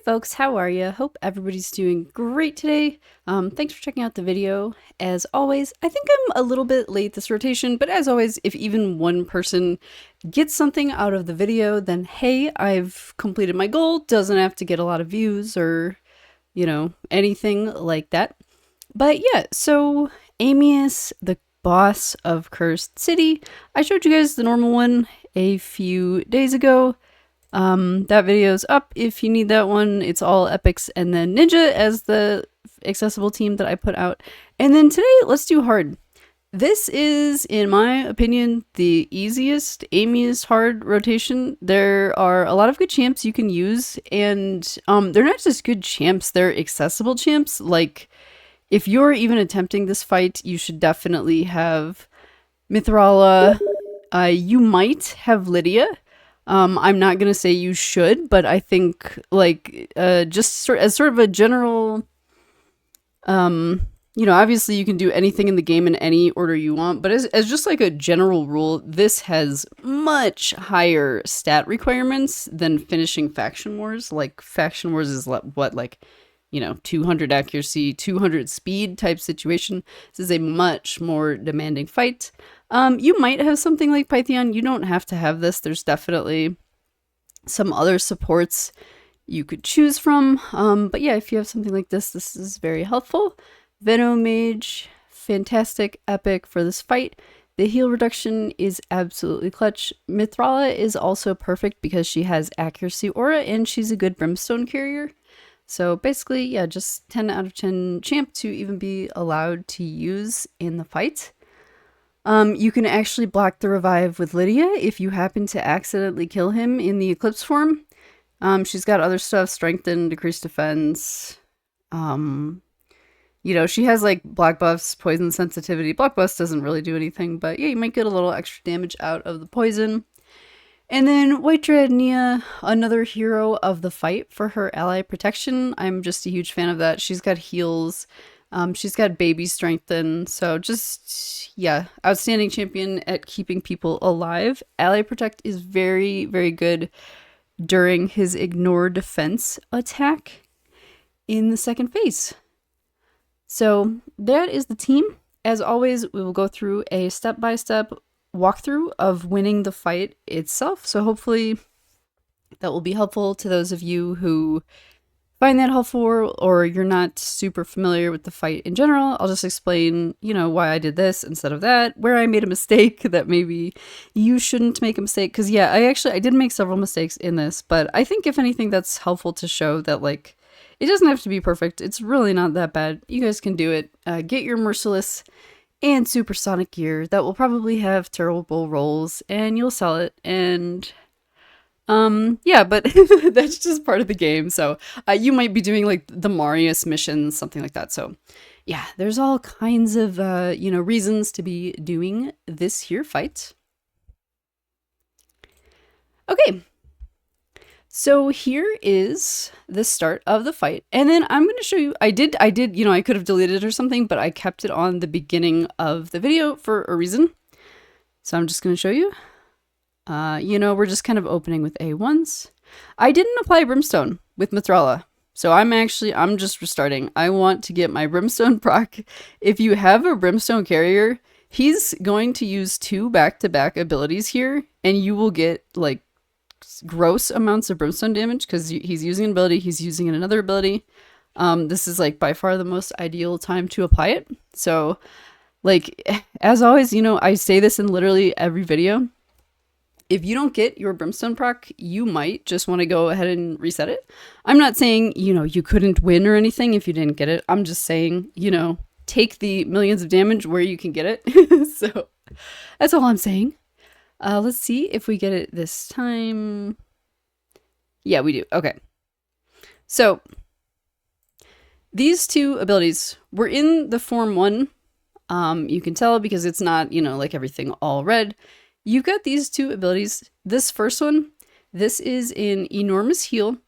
folks, how are you? Hope everybody's doing great today. Thanks for checking out the video. As always, I think I'm a little bit late this rotation, but as always, if even one person gets something out of the video, then hey, I've completed my goal. Doesn't have to get a lot of views or, anything like that. But yeah, so Amius, the boss of Cursed City, I showed you guys the normal one a few days ago. That video's up if you need that one. It's all epics and then ninja as the accessible team that I put out. And then today, let's do hard. This is, in my opinion, the easiest Amius hard rotation. There are a lot of good champs you can use, and they're not just good champs, they're accessible champs. Like, if you're even attempting this fight, you should definitely have Mithrala. You might have Lydia. I'm not going to say you should, but I think, just as sort of a general, obviously you can do anything in the game in any order you want, but as just like a general rule, this has much higher stat requirements than finishing Faction Wars. Like, Faction Wars is what, 200 accuracy, 200 speed type situation. This is a much more demanding fight. You might have something like Pythion. You don't have to have this. There's definitely some other supports you could choose from. But yeah, if you have something like this is very helpful. Venomage, fantastic, epic for this fight. The heal reduction is absolutely clutch. Mithrala is also perfect because she has accuracy aura and she's a good brimstone carrier. So basically, yeah, just 10 out of 10 champ to even be allowed to use in the fight. You can actually block the revive with Lydia if you happen to accidentally kill him in the Eclipse form. She's got other stuff, strengthen, decreased defense. She has like black buffs, poison sensitivity. Black buffs doesn't really do anything, but yeah, you might get a little extra damage out of the poison. And then White Dryad Nia, another hero of the fight for her ally protection. I'm just a huge fan of that. She's got heals. She's got baby strengthen. So just, yeah, outstanding champion at keeping people alive. Ally protect is very, very good during his ignore defense attack in the second phase. So that is the team. As always, we will go through a step-by-step walkthrough of winning the fight itself. So hopefully that will be helpful to those of you who find that helpful or you're not super familiar with the fight in general. I'll just explain, why I did this instead of that, where I made a mistake that maybe you shouldn't make a mistake. Because yeah, I did make several mistakes in this, but I think if anything that's helpful to show that like, it doesn't have to be perfect. It's really not that bad. You guys can do it. Get your Merciless and Supersonic gear that will probably have terrible rolls and you'll sell it. And yeah, but that's just part of the game. So you might be doing like the Marius missions, something like that. So yeah, there's all kinds of, reasons to be doing this here fight. Okay. So here is the start of the fight. And then I'm going to show you, I could have deleted it or something, but I kept it on the beginning of the video for a reason. So I'm just going to show you. We're just kind of opening with A1s. I didn't apply Brimstone with Mithrala. So I'm just restarting. I want to get my Brimstone proc. If you have a Brimstone carrier, he's going to use 2 back-to-back abilities here, and you will get like gross amounts of Brimstone damage because he's using an ability, he's using another ability. This is like by far the most ideal time to apply it. So like, as always, I say this in literally every video. If you don't get your Brimstone proc, you might just want to go ahead and reset it. I'm not saying, you couldn't win or anything if you didn't get it. I'm just saying, take the millions of damage where you can get it. So that's all I'm saying. Let's see if we get it this time. Yeah, we do. Okay. So these 2 abilities were in the Form 1. You can tell because it's not, like everything all red. You've got these 2 abilities. This first one, this is an enormous heal.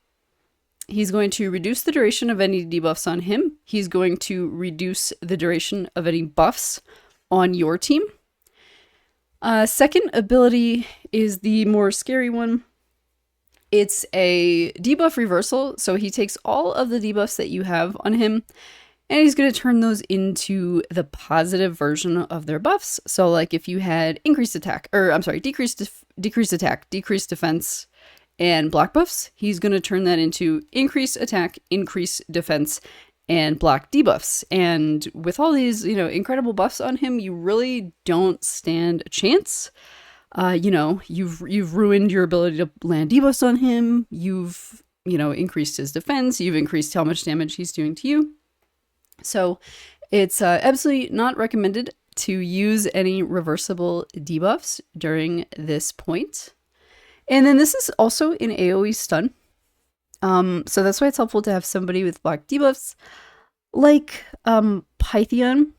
He's going to reduce the duration of any debuffs on him. He's going to reduce the duration of any buffs on your team. Second ability is the more scary one. It's a debuff reversal, so he takes all of the debuffs that you have on him, and he's going to turn those into the positive version of their buffs. So like if you had increased attack, or I'm sorry, decreased attack, decreased defense, and block buffs, he's going to turn that into increased attack, increased defense, and block debuffs. And with all these, incredible buffs on him, you really don't stand a chance. You've ruined your ability to land debuffs on him. You've, increased his defense. You've increased how much damage he's doing to you. So it's absolutely not recommended to use any reversible debuffs during this point. And then this is also an AoE stun. So that's why it's helpful to have somebody with block debuffs like Pythion.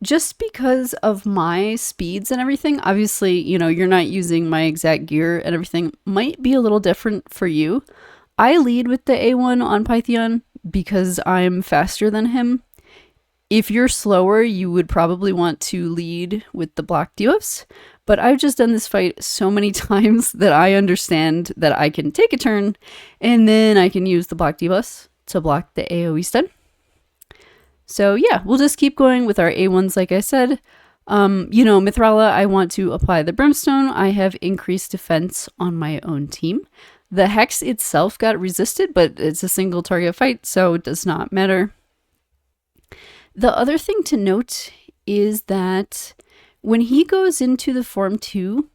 Just because of my speeds and everything, obviously, you're not using my exact gear and everything might be a little different for you. I lead with the A1 on Pythion because I'm faster than him. If you're slower, you would probably want to lead with the block debuffs, but I've just done this fight so many times that I understand that I can take a turn and then I can use the block debuffs to block the AoE stun. So yeah, we'll just keep going with our A1s like I said. Mithrala, I want to apply the Brimstone. I have increased defense on my own team. The Hex itself got resisted, but it's a single target fight, so it does not matter. The other thing to note is that when he goes into the Form 2,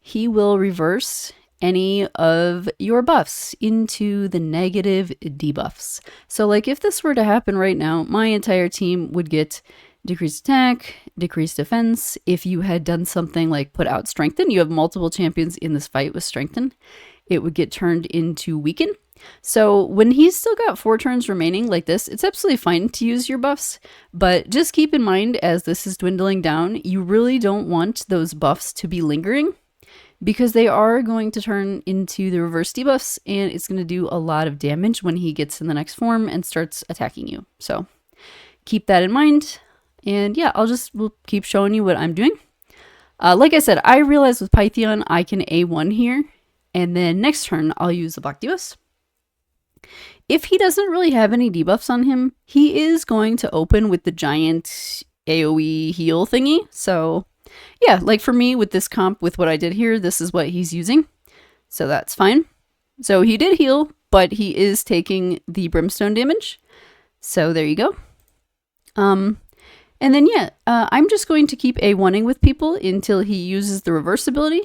he will reverse any of your buffs into the negative debuffs. So like if this were to happen right now, my entire team would get decreased attack, decreased defense. If you had done something like put out Strengthen, you have multiple champions in this fight with Strengthen, it would get turned into Weaken. So when he's still got 4 turns remaining like this, it's absolutely fine to use your buffs, but just keep in mind as this is dwindling down, you really don't want those buffs to be lingering because they are going to turn into the reverse debuffs and it's going to do a lot of damage when he gets in the next form and starts attacking you. So keep that in mind. And yeah, we'll keep showing you what I'm doing. Like I said, I realized with Pythion, I can A1 here. And then next turn, I'll use the block debuffs. If he doesn't really have any debuffs on him, he is going to open with the giant AoE heal thingy. So yeah, like for me with this comp, with what I did here, this is what he's using. So that's fine. So he did heal, but he is taking the Brimstone damage. So there you go. And then yeah, I'm just going to keep A1ing with people until he uses the reverse ability.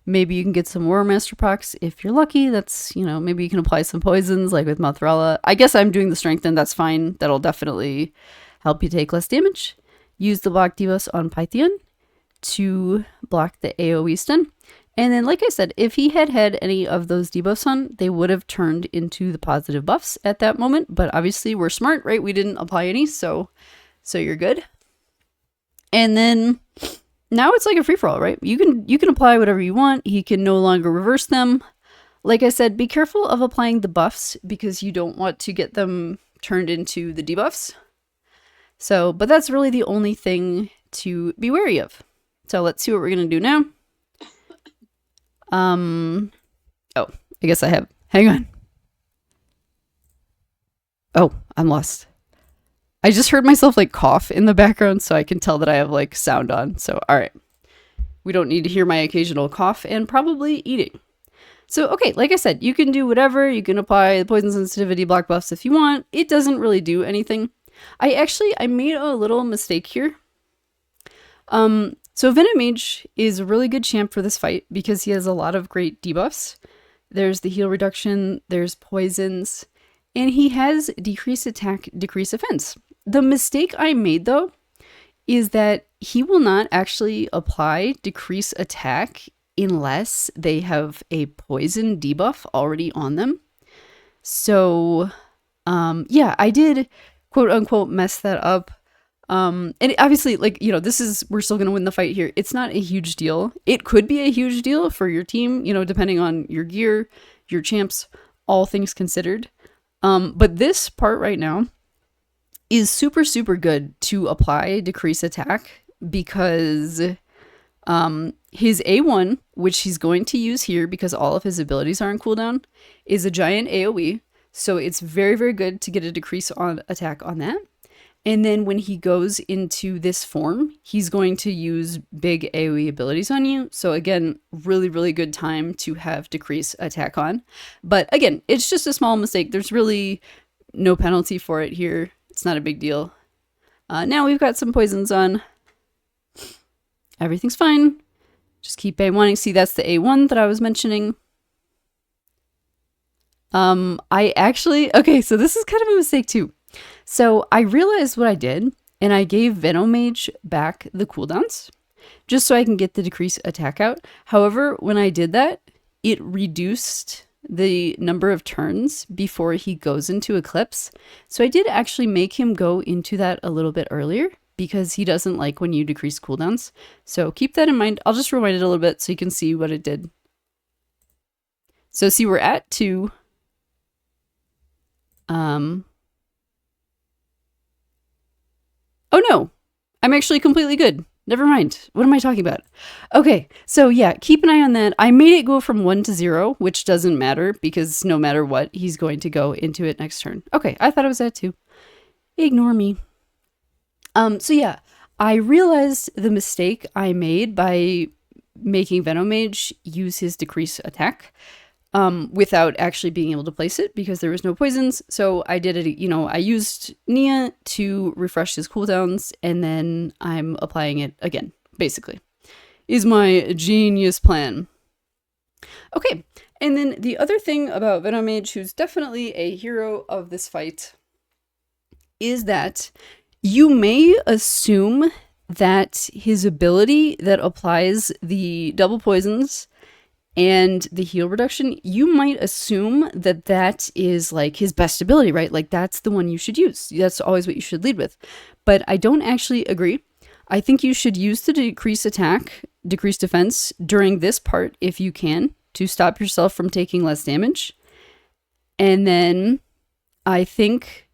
Maybe you can get some War Master procs if you're lucky. That's, maybe you can apply some poisons like with Mithrala. I guess I'm doing the Strengthen. That's fine. That'll definitely help you take less damage. Use the block debuffs on Pythion to block the AoE stun. And then, like I said, if he had had any of those debuffs on, they would have turned into the positive buffs at that moment. But obviously we're smart, right? We didn't apply any, so you're good. And then now it's like a free-for-all, right? You can apply whatever you want. He can no longer reverse them. Like I said, be careful of applying the buffs because you don't want to get them turned into the debuffs. So, but that's really the only thing to be wary of. So let's see what we're going to do now. Oh, I guess I have, hang on. Oh, I'm lost. I just heard myself like cough in the background, so I can tell that I have like sound on. So, all right. We don't need to hear my occasional cough and probably eating. So, okay, like I said, you can do whatever. You can apply the poison sensitivity block buffs if you want. It doesn't really do anything. I made a little mistake here. So Venomage is a really good champ for this fight because he has a lot of great debuffs. There's the heal reduction, there's poisons, and he has decreased attack, decreased offense. The mistake I made though is that he will not actually apply decrease attack unless they have a poison debuff already on them. So yeah, I did quote unquote mess that up. And obviously, like, we're still going to win the fight here. It's not a huge deal. It could be a huge deal for your team, depending on your gear, your champs, all things considered. But this part right now is super, super good to apply decrease attack because, His A1, which he's going to use here because all of his abilities are on cooldown, is a giant AoE. So it's very, very good to get a decrease on attack on that. And then when he goes into this form, he's going to use big AoE abilities on you. So again, really, really good time to have decrease attack on. But again, it's just a small mistake. There's really no penalty for it here. It's not a big deal. Now we've got some poisons on. Everything's fine. Just keep A1ing. See, that's the A1 that I was mentioning. Okay, so this is kind of a mistake too. So I realized what I did, and I gave Venomage back the cooldowns, just so I can get the decrease attack out. However, when I did that, it reduced the number of turns before he goes into Eclipse. So I did actually make him go into that a little bit earlier, because he doesn't like when you decrease cooldowns. So keep that in mind. I'll just rewind it a little bit so you can see what it did. So see, we're at 2. Oh no, I'm actually completely good. Never mind. What am I talking about? Okay, so yeah, keep an eye on that. I made it go from 1 to 0, which doesn't matter because no matter what, he's going to go into it next turn. Okay, I thought it was at 2. Ignore me. So yeah, I realized the mistake I made by making Venomage use his decrease attack. Without actually being able to place it because there was no poisons. So I did it, I used Nia to refresh his cooldowns, and then I'm applying it again, basically. Is my genius plan. Okay, and then the other thing about Venomage, who's definitely a hero of this fight, is that you may assume that his ability that applies the double poisons and the heal reduction, you might assume that that is like his best ability, right? Like that's the one you should use. That's always what you should lead with. But I don't actually agree. I think you should use the decrease attack, decrease defense during this part if you can to stop yourself from taking less damage. And then I think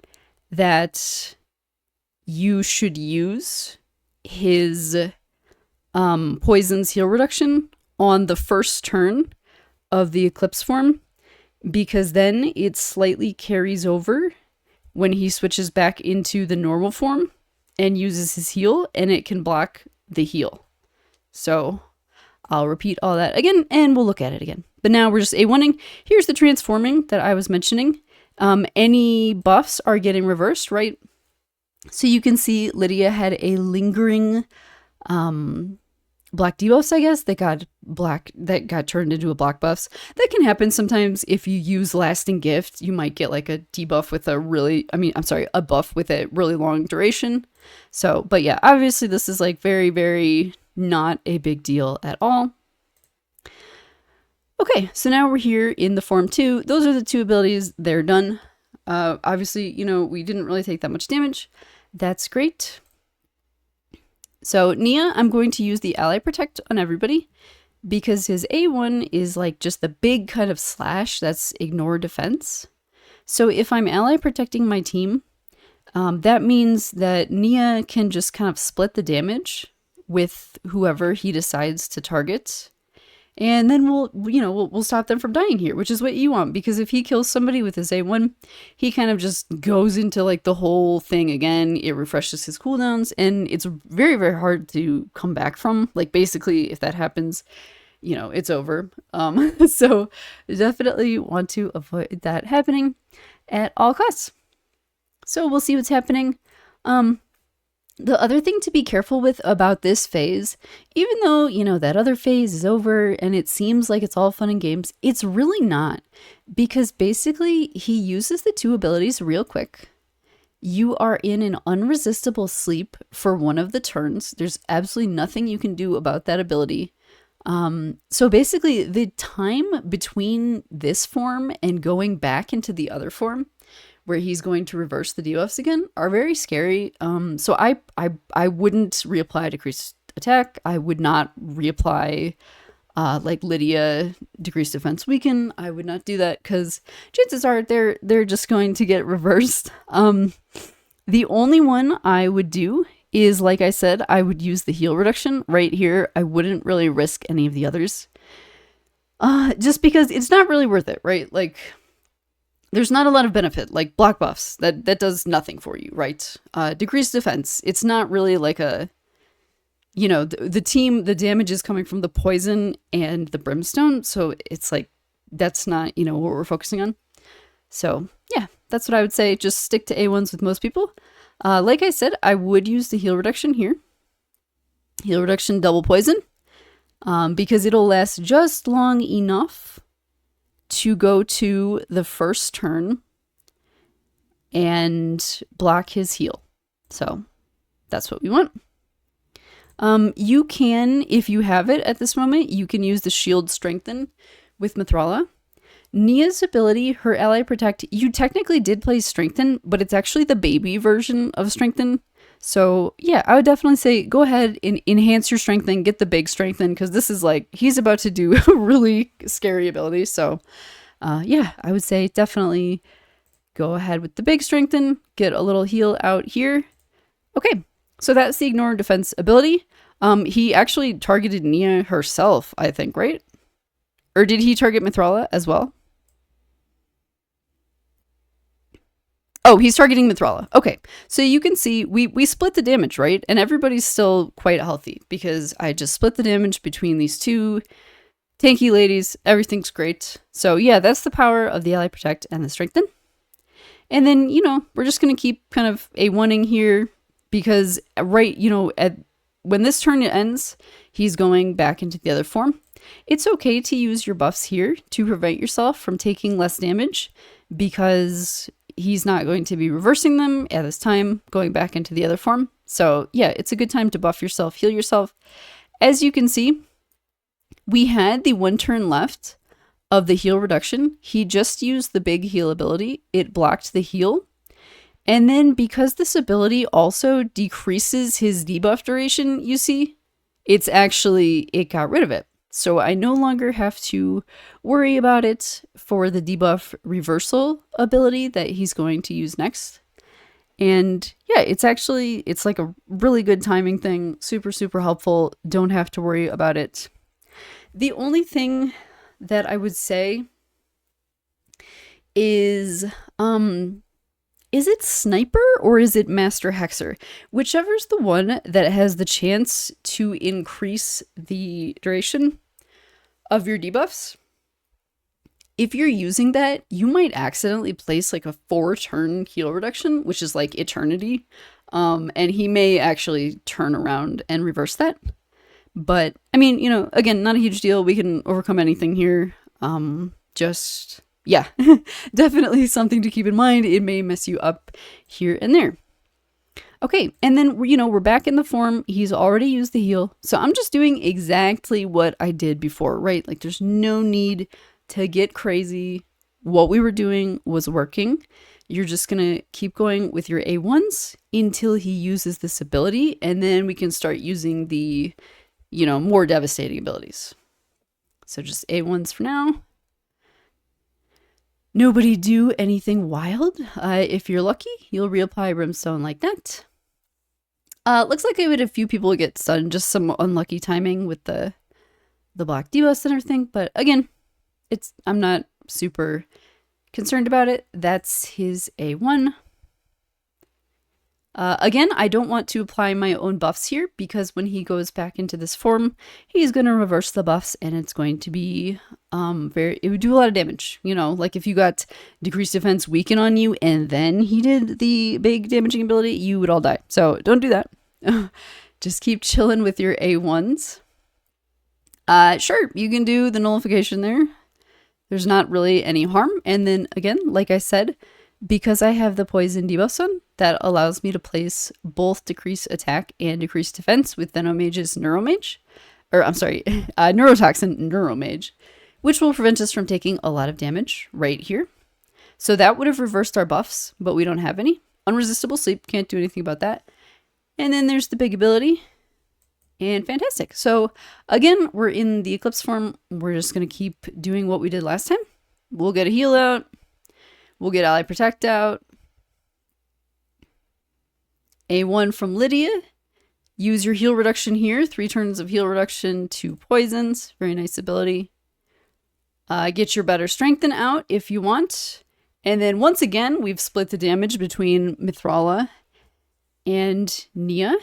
that you should use his poisons heal reduction on the first turn of the Eclipse form, because then it slightly carries over when he switches back into the normal form and uses his heal, and it can block the heal. So I'll repeat all that again and we'll look at it again. But now we're just A1ing. Here's the transforming that I was mentioning. Any buffs are getting reversed, right? So you can see Lydia had a lingering black debuffs, I guess, that got turned into a black buffs. That can happen sometimes if you use lasting gift. You might get like a debuff with a buff with a really long duration. So, but yeah, obviously this is like very, very not a big deal at all. Okay, so now we're here in the form 2. Those are the 2 abilities. They're done. Obviously, we didn't really take that much damage. That's great. So Nia, I'm going to use the Ally Protect on everybody because his A1 is like just the big kind of slash that's ignore defense. So if I'm Ally Protecting my team, that means that Nia can just kind of split the damage with whoever he decides to target. And then we'll stop them from dying here, which is what you want, because if he kills somebody with his A1, he kind of just goes into like the whole thing again. It refreshes his cooldowns, and it's very, very hard to come back from. Like basically, if that happens, it's over. So definitely want to avoid that happening at all costs. So we'll see what's happening. The other thing to be careful with about this phase, even though, that other phase is over and it seems like it's all fun and games, it's really not. Because basically, he uses the 2 abilities real quick. You are in an unresistible sleep for one of the turns. There's absolutely nothing you can do about that ability. So basically, the time between this form and going back into the other form, where he's going to reverse the debuffs again, are very scary. So I wouldn't reapply decreased attack. I would not reapply like Lydia decreased defense weaken. I would not do that because chances are they're just going to get reversed. The only one I would do is, like I said, I would use the heal reduction right here. I wouldn't really risk any of the others. Just because it's not really worth it, right? Like, there's not a lot of benefit, like block buffs. That does nothing for you, right? Decreased defense. It's not really like a, you know, the damage is coming from the poison and the brimstone. So it's like, that's not, you know, what we're focusing on. So yeah, that's what I would say. Just stick to A1s with most people. Like I said, I would use the heal reduction here. Heal reduction, double poison. Because it'll last just long enough to go to the first turn and block his heal. So that's what we want. You can, if you have it at this moment, you can use the shield strengthen with Mithrala. Nia's ability, her ally protect, you technically did play strengthen, but it's actually the baby version of strengthen. So yeah, I would definitely say go ahead and enhance your strengthen, get the big strengthen, because this is like, he's about to do a really scary ability. So yeah, I would say definitely go ahead with the big strengthen, get a little heal out here. Okay, so that's the ignore defense ability. He actually targeted Nia herself, I think, right? Or did he target Mithrala as well? Oh, he's targeting Mithrala. Okay, so you can see we split the damage, right? And everybody's still quite healthy because I just split the damage between these two tanky ladies. Everything's great. So yeah, that's the power of the ally protect and the strengthen. And then, you know, we're just going to keep kind of A1ing here because right, you know, when this turn ends, he's going back into the other form. It's okay to use your buffs here to prevent yourself from taking less damage because he's not going to be reversing them at this time, going back into the other form. So yeah, it's a good time to buff yourself, heal yourself. As you can see, we had the 1 turn left of the heal reduction. He just used the big heal ability. It blocked the heal. And then because this ability also decreases his debuff duration, you see, it got rid of it. So I no longer have to worry about it for the debuff reversal ability that he's going to use next. And yeah, it's like a really good timing thing. Super, super helpful. Don't have to worry about it. The only thing that I would say is it Sniper or is it Master Hexer? Whichever's the one that has the chance to increase the duration of your debuffs. If you're using that, you might accidentally place like a 4-turn heal reduction, which is like eternity. And he may actually turn around and reverse that. But I mean, you know, again, not a huge deal. We can overcome anything here. Yeah, definitely something to keep in mind. It may mess you up here and there. Okay, and then, you know, we're back in the form. He's already used the heal. So I'm just doing exactly what I did before, right? Like there's no need to get crazy. What we were doing was working. You're just going to keep going with your A1s until he uses this ability. And then we can start using the, you know, more devastating abilities. So just A1s for now. Nobody do anything wild. If you're lucky, you'll reapply Brimstone like that. Looks like I had a few people get stunned, just some unlucky timing with the black debuffs and everything. But again, I'm not super concerned about it. That's his A1. Again, I don't want to apply my own buffs here because when he goes back into this form, he's going to reverse the buffs and it's going to be it would do a lot of damage. You know, like if you got decreased defense weaken on you and then he did the big damaging ability, you would all die. So don't do that. Just keep chilling with your A1s. Sure, you can do the nullification there. There's not really any harm. And then again, like I said, because I have the poison debuffs on, that allows me to place both decrease attack and decrease defense with Venomage's Neuromage. Or I'm sorry, Neurotoxin Neuromage, which will prevent us from taking a lot of damage right here. So that would have reversed our buffs, but we don't have any. Unresistible Sleep, can't do anything about that. And then there's the big ability. And fantastic. So again, we're in the Eclipse form. We're just going to keep doing what we did last time. We'll get a heal out. We'll get Ally Protect out. A1 from Lydia. Use your heal reduction here. 3 turns of heal reduction to poisons. Very nice ability. Get your better strengthen out if you want. And then once again, we've split the damage between Mithrala and Nia.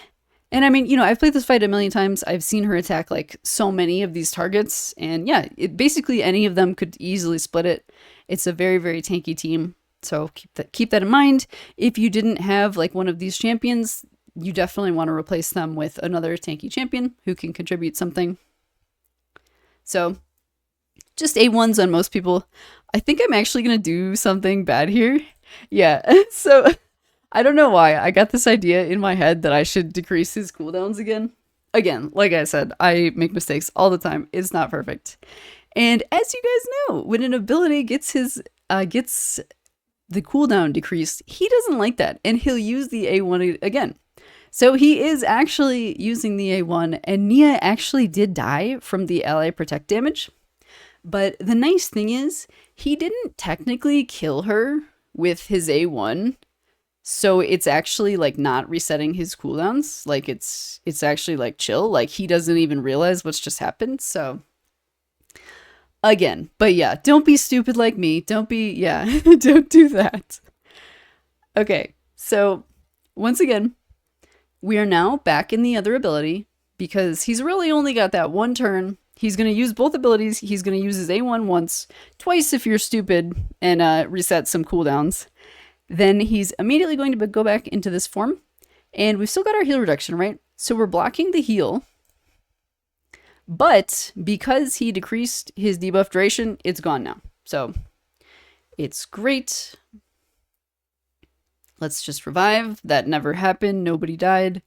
And I mean, you know, I've played this fight a million times. I've seen her attack like so many of these targets. And yeah, basically any of them could easily split it. It's a very, very tanky team. So keep that in mind. If you didn't have like one of these champions, you definitely want to replace them with another tanky champion who can contribute something. So just A1s on most people. I think I'm actually going to do something bad here. Yeah, so I don't know why. I got this idea in my head that I should decrease his cooldowns again. Again, like I said, I make mistakes all the time. It's not perfect. And as you guys know, when an ability gets the cooldown decreased, he doesn't like that. And he'll use the A1 again. So he is actually using the A1, and Nia actually did die from the ally protect damage. But the nice thing is, he didn't technically kill her with his A1. So it's actually like not resetting his cooldowns. Like it's actually like chill. Like he doesn't even realize what's just happened. So again, but yeah, don't be stupid like me. Don't do that. Okay, so once again, we are now back in the other ability because he's really only got that one turn. He's going to use both abilities. He's going to use his A1 once, twice if you're stupid, and reset some cooldowns. Then he's immediately going to go back into this form. And we've still got our heal reduction, right? So we're blocking the heal. But because he decreased his debuff duration, it's gone now. So it's great. Let's just revive. That never happened. Nobody died.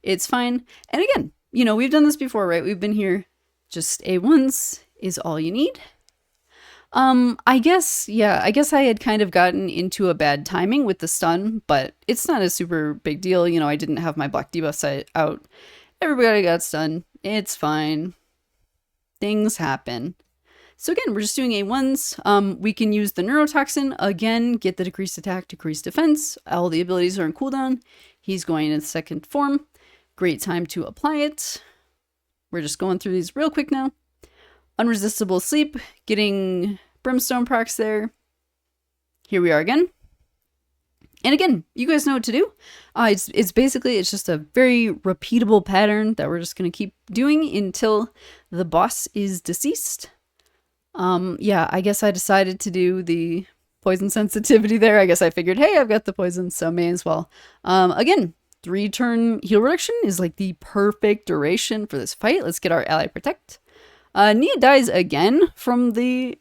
It's fine. And again, you know, we've done this before, right? We've been here. Just A1s is all you need. I guess I had kind of gotten into a bad timing with the stun, but it's not a super big deal. You know, I didn't have my black debuff out. Everybody got stunned. It's fine. Things happen. So again, we're just doing A1s. We can use the neurotoxin again, get the decreased attack, decreased defense. All the abilities are in cooldown. He's going in second form. Great time to apply it. We're just going through these real quick now. Unresistible sleep, getting brimstone procs there. Here we are again. And again, you guys know what to do. It's basically just a very repeatable pattern that we're just going to keep doing until the boss is deceased. Yeah, I guess I decided to do the poison sensitivity there. I guess I figured, hey, I've got the poison, so may as well. Again, 3-turn heal reduction is like the perfect duration for this fight. Let's get our ally protect. Nia dies again from the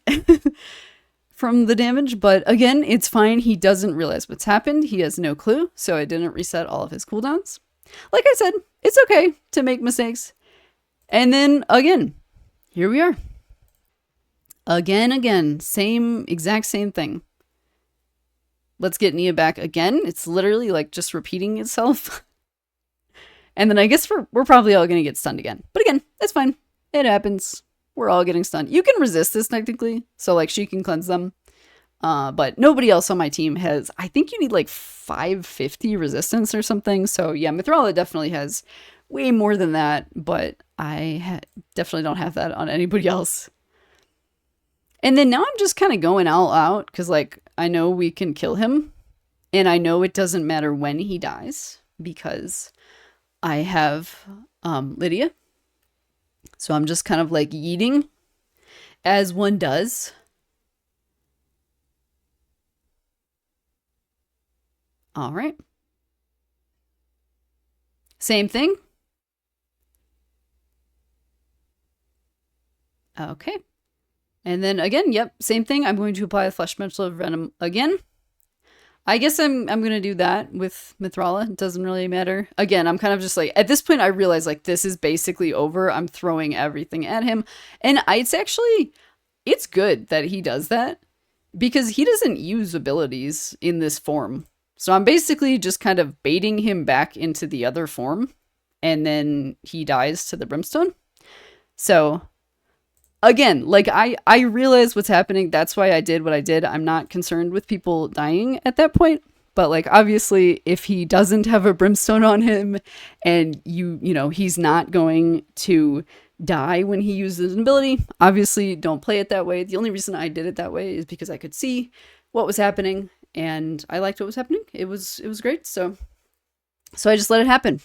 from the damage, but again, it's fine. He doesn't realize what's happened. He has no clue, so I didn't reset all of his cooldowns. Like I said, it's okay to make mistakes. And then again, here we are. Again, exact same thing. Let's get Nia back again. It's literally like just repeating itself. And then I guess we're probably all going to get stunned again. But again, that's fine. It happens. We're all getting stunned. You can resist this technically. So like she can cleanse them. But nobody else on my team has, I think you need like 550 resistance or something. So yeah, Mithrala definitely has way more than that. But I definitely don't have that on anybody else. And then now I'm just kind of going all out because like I know we can kill him. And I know it doesn't matter when he dies because I have Lydia. So I'm just kind of like yeeting as one does. All right. Same thing. Okay. And then again, yep, same thing. I'm going to apply the Flesh Metal of Venom again. I guess I'm going to do that with Mithrala. It doesn't really matter. Again, I'm kind of just like, at this point, I realize like this is basically over. I'm throwing everything at him. And it's good that he does that because he doesn't use abilities in this form. So I'm basically just kind of baiting him back into the other form. And then he dies to the brimstone. So again, like I realize what's happening. That's why I did what I did. I'm not concerned with people dying at that point. But like, obviously, if he doesn't have a brimstone on him and you know, he's not going to die when he uses an ability, obviously don't play it that way. The only reason I did it that way is because I could see what was happening and I liked what was happening. It was great. So I just let it happen.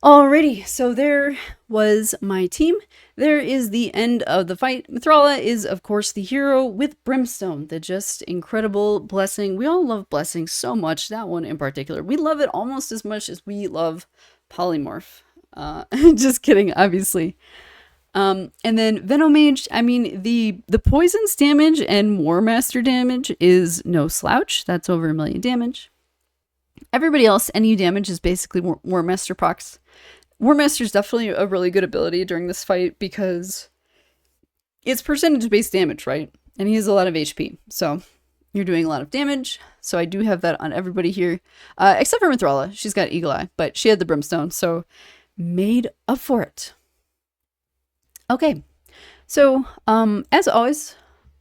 Alrighty, so there was my team. There is the end of the fight. Mithrala is, of course, the hero with Brimstone, the just incredible blessing. We all love blessing so much, that one in particular. We love it almost as much as we love Polymorph. Just kidding, obviously. And then Venomage, I mean, the poison's damage and War Master damage is no slouch. That's over 1 million damage. Everybody else, any damage is basically War Master procs. War Master is definitely a really good ability during this fight because it's percentage-based damage, right? And he has a lot of HP, so you're doing a lot of damage. So I do have that on everybody here, except for Mithrala. She's got Eagle Eye, but she had the Brimstone, so made up for it. Okay, so as always,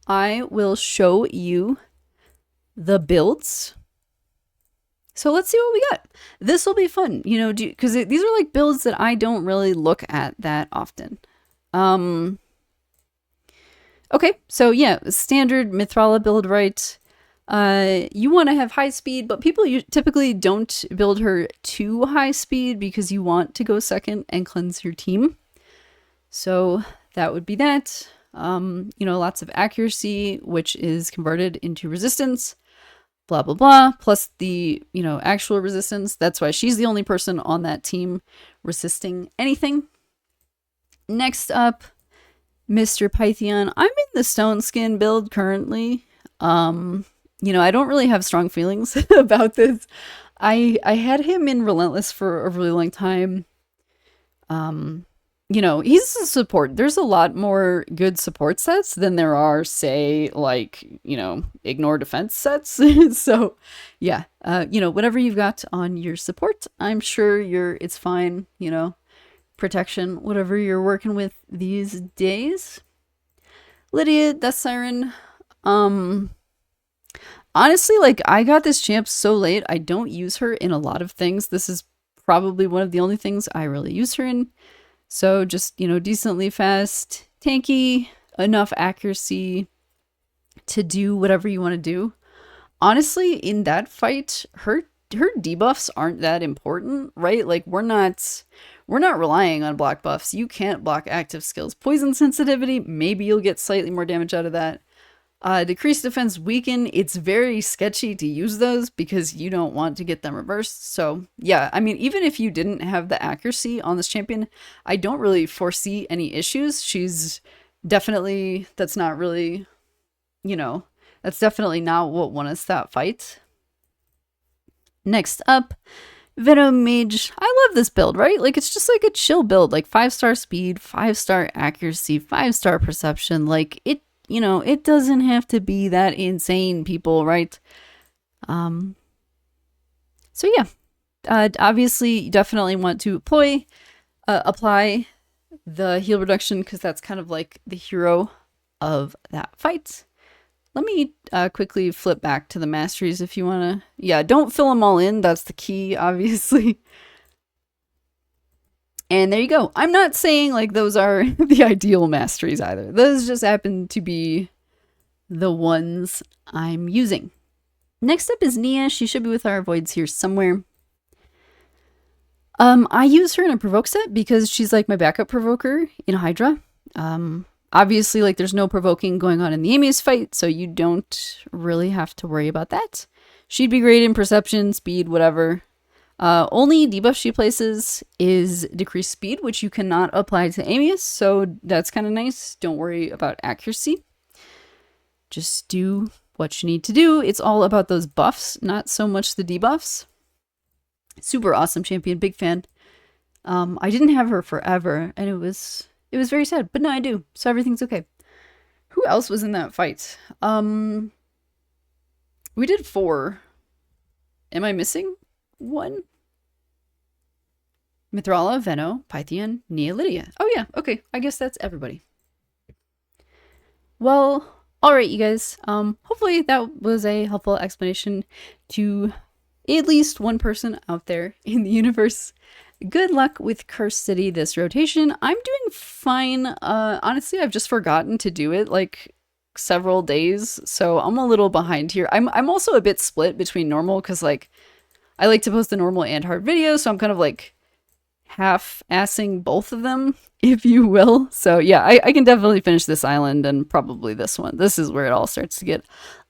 I will show you the builds. So let's see what we got. This will be fun, you know, because these are like builds that I don't really look at that often. Okay, so yeah, standard Mithrala build, right? You want to have high speed, but people typically don't build her too high speed because you want to go second and cleanse your team. So that would be that. You know, lots of accuracy, which is converted into resistance. Blah, blah, blah, plus the, you know, actual resistance. That's why she's the only person on that team resisting anything. Next up, Mr. Pythion. I'm in the Stone Skin build currently. You know, I don't really have strong feelings about this. I had him in Relentless for a really long time. You know, he's a support. There's a lot more good support sets than there are, say, like, you know, ignore defense sets. So, yeah, you know, whatever you've got on your support, I'm sure it's fine, you know, protection, whatever you're working with these days. Lydia, Deathsiren, honestly, like, I got this champ so late, I don't use her in a lot of things. This is probably one of the only things I really use her in. So just, you know, decently fast, tanky, enough accuracy to do whatever you want to do. Honestly, in that fight, her debuffs aren't that important, right? Like we're not relying on block buffs. You can't block active skills. Poison sensitivity, maybe you'll get slightly more damage out of that. Decreased defense, weaken, it's very sketchy to use those because you don't want to get them reversed. So yeah, I mean, even if you didn't have the accuracy on this champion, I don't really foresee any issues. She's definitely, that's not really, you know, that's definitely not what won us that fight. Next up, Venomage. I love this build, right? Like it's just like a chill build, like 5-star speed, 5-star accuracy, 5-star perception. Like it, you know, it doesn't have to be that insane, people, right? So yeah, obviously you definitely want to apply the heal reduction because that's kind of like the hero of that fight. Let me quickly flip back to the masteries if you want to. Yeah, don't fill them all in. That's the key, obviously. And there you go. I'm not saying like those are the ideal masteries either. Those just happen to be the ones I'm using. Next up is Nia. She should be with our voids here somewhere. I use her in a provoke set because she's like my backup provoker in Hydra. Obviously, like there's no provoking going on in the Amius fight, so you don't really have to worry about that. She'd be great in perception, speed, whatever. Only debuff she places is decreased speed, which you cannot apply to Amius, so that's kind of nice. Don't worry about accuracy. Just do what you need to do. It's all about those buffs, not so much the debuffs. Super awesome champion, big fan. I didn't have her forever, and it was very sad, but now I do, so everything's okay. Who else was in that fight? We did 4. Am I missing one? Mithrala, Veno, Pythion, Nia, Lydia. Oh yeah, okay. I guess that's everybody. Well, All right, you guys. Hopefully that was a helpful explanation to at least one person out there in the universe. Good luck with Curse City this rotation. I'm doing fine. Honestly, I've just forgotten to do it like several days, so I'm a little behind here. I'm also a bit split between normal because like I like to post the normal and hard videos, so I'm kind of like half-assing both of them, if you will. So yeah, I can definitely finish this island and probably this one. This is where it all starts to get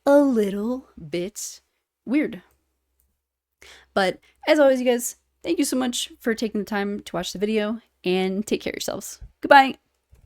a little bit weird. But as always, you guys, thank you so much for taking the time to watch the video, and take care of yourselves. Goodbye!